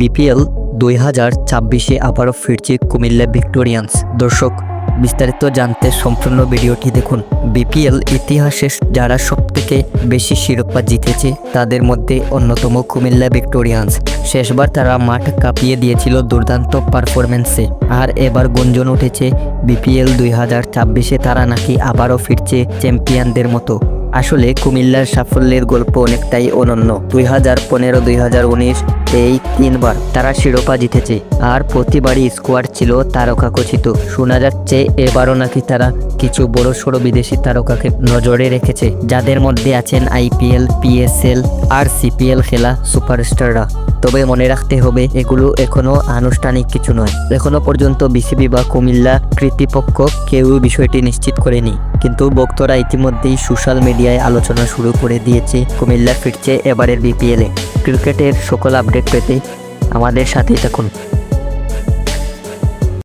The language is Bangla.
বিপিএল 2026-এ আবারও ফিরছে কুমিল্লা ভিক্টোরিয়ান্স। দর্শক, বিস্তারিত জানতে সম্পূর্ণ ভিডিওটি দেখুন। বিপিএল ইতিহাসে যারা সবথেকে বেশি শিরোপা জিতেছে তাদের মধ্যে অন্যতম কুমিল্লা ভিক্টোরিয়ান্স। শেষবার তারা মাঠ কাঁপিয়ে দিয়েছিল দুর্দান্ত পারফরমেন্সে, আর এবার গুঞ্জন উঠেছে বিপিএল 2026-এ তারা নাকি আবারও ফিরছে চ্যাম্পিয়নদের মতো। আসলে কুমিল্লার সাফল্যের গল্প অনেকটাই অনন্য। 2015-2019 এই তিনবার তারা শিরোপা জিতেছে, আর প্রতিবারই স্কোয়াড ছিল তারকাখচিত। শোনা যাচ্ছে এবারও নাকি তারা কিছু বড়সড় বিদেশি তারকাকে নজরে রেখেছে, যাদের মধ্যে আছেন আইপিএল, পিএসএল আর সিপিএল খেলা সুপারস্টাররা। তবে মনে রাখতে হবে, এগুলো এখনো আনুষ্ঠানিক কিছু নয়। এখনো পর্যন্ত বিসিবি বা কুমিল্লা কর্তৃপক্ষ কেউ বিষয়টি নিশ্চিত করেনি, কিন্তু ভক্তরা ইতিমধ্যেই সোশ্যাল মিডিয়ায় আলোচনা শুরু করে দিয়েছে কুমিল্লা ফিরছে এবারের বিপিএলে। ক্রিকেটের সকল আপডেট পেতে আমাদের সাথেই থাকুন।